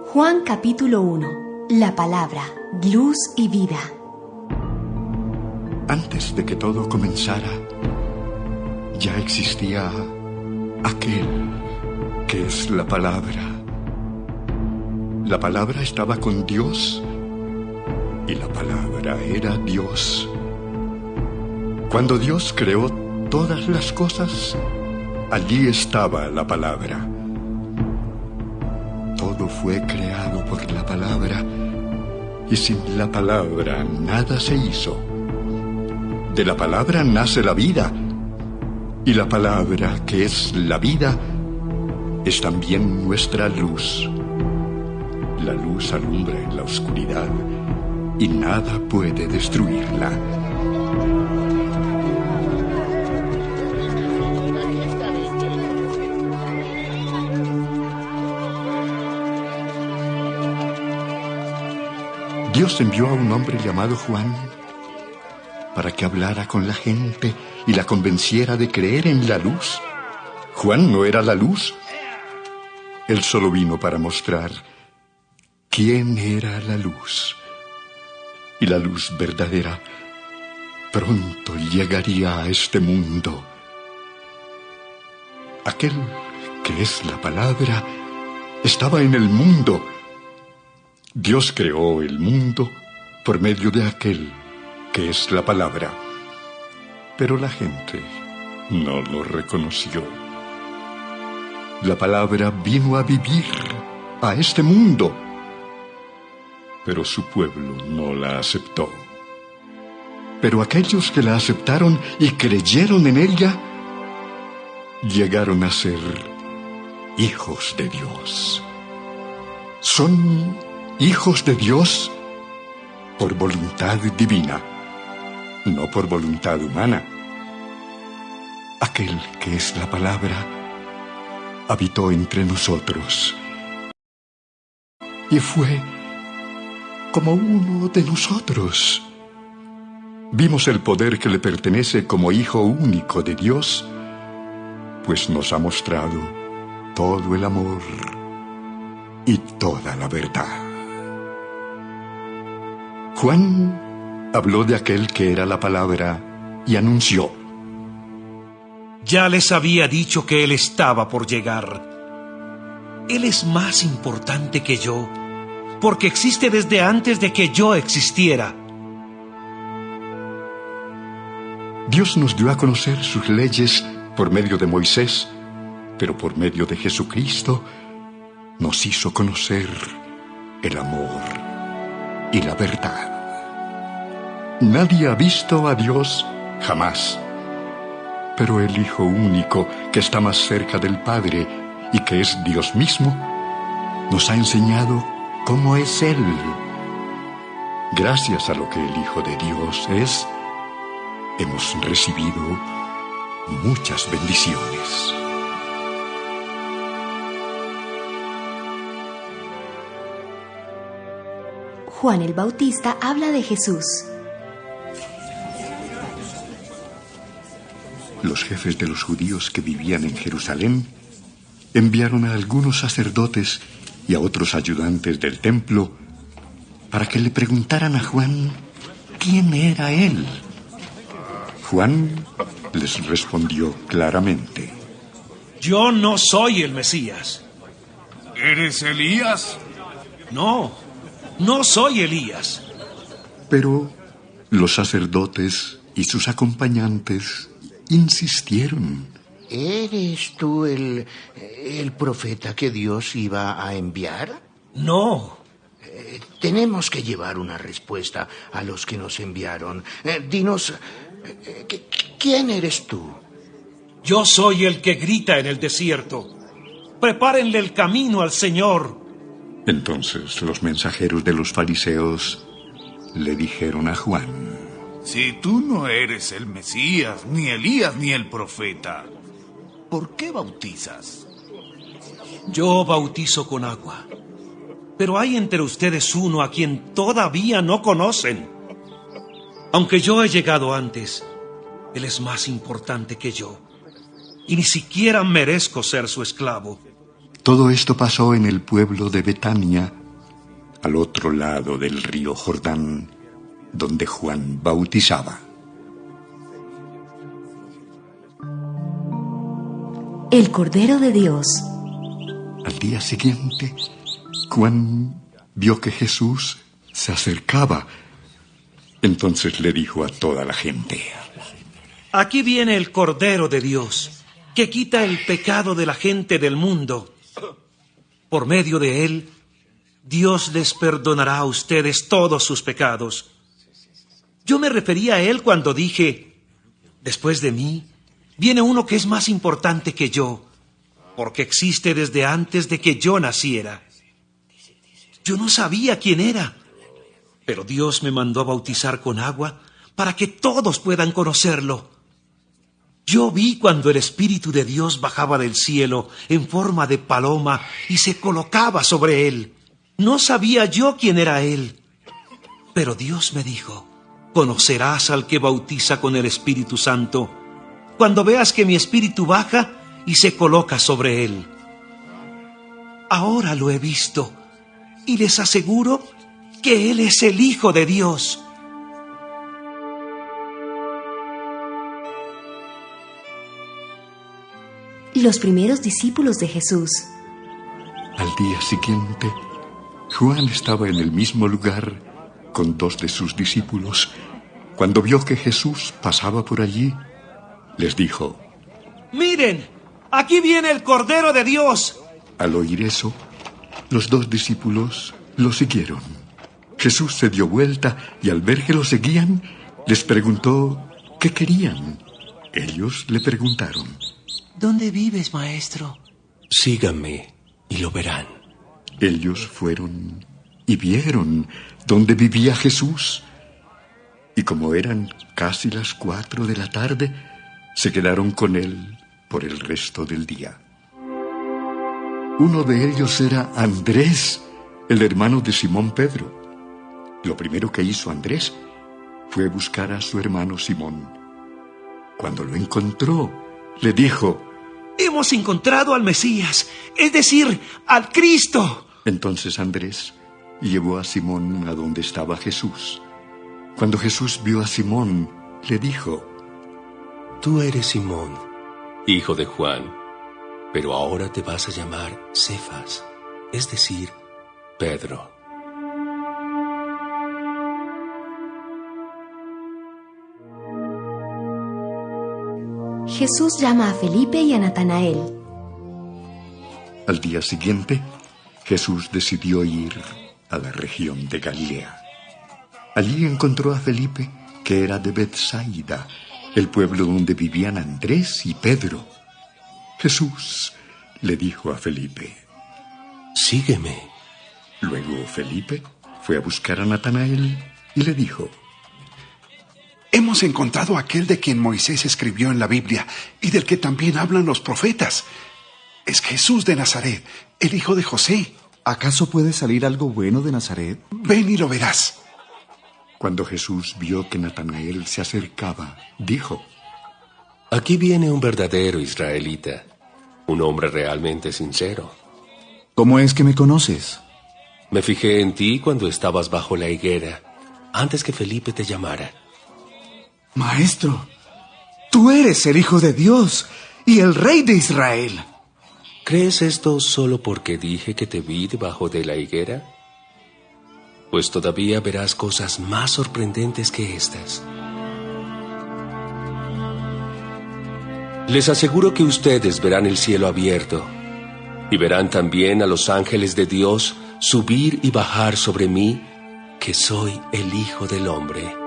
Juan capítulo 1. La palabra, luz y vida. Antes de que todo comenzara, ya existía aquel que es la palabra. La palabra estaba con Dios y la palabra era Dios. Cuando Dios creó todas las cosas, allí estaba la palabra. Todo fue creado por la palabra y sin la palabra nada se hizo. De la palabra nace la vida y la palabra, que es la vida, es también nuestra luz. La luz alumbra en la oscuridad y nada puede destruirla. Dios envió a un hombre llamado Juan para que hablara con la gente y la convenciera de creer en la luz. Juan no era la luz. Él solo vino para mostrar quién era la luz. Y la luz verdadera pronto llegaría a este mundo. Aquel que es la palabra estaba en el mundo. Dios creó el mundo por medio de aquel que es la palabra. Pero la gente no lo reconoció. La palabra vino a vivir a este mundo, pero su pueblo no la aceptó. Pero aquellos que la aceptaron y creyeron en ella, llegaron a ser hijos de Dios. Son hijos de Dios por voluntad divina, no por voluntad humana. Aquel que es la palabra habitó entre nosotros y fue como uno de nosotros. Vimos el poder que le pertenece como Hijo único de Dios, pues nos ha mostrado todo el amor y toda la verdad. Juan habló de aquel que era la palabra y anunció: ya les había dicho que Él estaba por llegar. Él es más importante que yo, porque existe desde antes de que yo existiera. Dios nos dio a conocer sus leyes por medio de Moisés, pero por medio de Jesucristo nos hizo conocer el amor y la verdad. Nadie ha visto a Dios jamás, pero el Hijo único, que está más cerca del Padre y que es Dios mismo, nos ha enseñado cómo es Él. Gracias a lo que el Hijo de Dios es, hemos recibido muchas bendiciones. Juan el Bautista habla de Jesús. Los jefes de los judíos que vivían en Jerusalén enviaron a algunos sacerdotes y a otros ayudantes del templo para que le preguntaran a Juan quién era él. Juan les respondió claramente: yo no soy el Mesías. ¿Eres Elías? No soy Elías. Pero los sacerdotes y sus acompañantes insistieron: ¿eres tú el profeta que Dios iba a enviar? No. Tenemos que llevar una respuesta a los que nos enviaron. Dinos, ¿quién eres tú? Yo soy el que grita en el desierto: prepárenle el camino al Señor. Entonces los mensajeros de los fariseos le dijeron a Juan: si tú no eres el Mesías, ni Elías, ni el profeta, ¿por qué bautizas? Yo bautizo con agua, pero hay entre ustedes uno a quien todavía no conocen. Aunque yo he llegado antes, Él es más importante que yo, y ni siquiera merezco ser su esclavo. Todo esto pasó en el pueblo de Betania, al otro lado del río Jordán, donde Juan bautizaba. El Cordero de Dios. Al día siguiente, Juan vio que Jesús se acercaba. Entonces le dijo a toda la gente: Aquí viene el Cordero de Dios, que quita el pecado de la gente del mundo. Por medio de él, Dios les perdonará a ustedes todos sus pecados. Yo me refería a él cuando dije: después de mí, viene uno que es más importante que yo, porque existe desde antes de que yo naciera. Yo no sabía quién era, pero Dios me mandó a bautizar con agua para que todos puedan conocerlo. Yo vi cuando el Espíritu de Dios bajaba del cielo en forma de paloma y se colocaba sobre él. No sabía yo quién era él, pero Dios me dijo: conocerás al que bautiza con el Espíritu Santo cuando veas que mi Espíritu baja y se coloca sobre él. Ahora lo he visto y les aseguro que él es el Hijo de Dios. Los primeros discípulos de Jesús. Al día siguiente, Juan estaba en el mismo lugar con 2 de sus discípulos. Cuando vio que Jesús pasaba por allí, les dijo: ¡Miren! ¡Aquí viene el Cordero de Dios! Al oír eso, los 2 discípulos lo siguieron. Jesús se dio vuelta y al ver que lo seguían, les preguntó qué querían. Ellos le preguntaron: ¿Dónde vives, maestro? Síganme y lo verán. Ellos fueron y vieron dónde vivía Jesús. Y como eran casi las 4 de la tarde, se quedaron con él por el resto del día. Uno de ellos era Andrés, el hermano de Simón Pedro. Lo primero que hizo Andrés fue buscar a su hermano Simón. Cuando lo encontró, le dijo: Hemos encontrado al Mesías, es decir, al Cristo. Entonces Andrés llevó a Simón a donde estaba Jesús. Cuando Jesús vio a Simón, le dijo: Tú eres Simón, hijo de Juan, pero ahora te vas a llamar Cefas, es decir, Pedro. Jesús llama a Felipe y a Natanael. Al día siguiente, Jesús decidió ir a la región de Galilea. Allí encontró a Felipe, que era de Betsaida, el pueblo donde vivían Andrés y Pedro. Jesús le dijo a Felipe: Sígueme. Luego Felipe fue a buscar a Natanael y le dijo: Hemos encontrado a aquel de quien Moisés escribió en la Biblia y del que también hablan los profetas. Es Jesús de Nazaret, el hijo de José. ¿Acaso puede salir algo bueno de Nazaret? Ven y lo verás. Cuando Jesús vio que Natanael se acercaba, dijo: Aquí viene un verdadero israelita, un hombre realmente sincero. ¿Cómo es que me conoces? Me fijé en ti cuando estabas bajo la higuera, antes que Felipe te llamara. Maestro, tú eres el Hijo de Dios y el Rey de Israel. ¿Crees esto solo porque dije que te vi debajo de la higuera? Pues todavía verás cosas más sorprendentes que estas. Les aseguro que ustedes verán el cielo abierto y verán también a los ángeles de Dios subir y bajar sobre mí, que soy el Hijo del Hombre.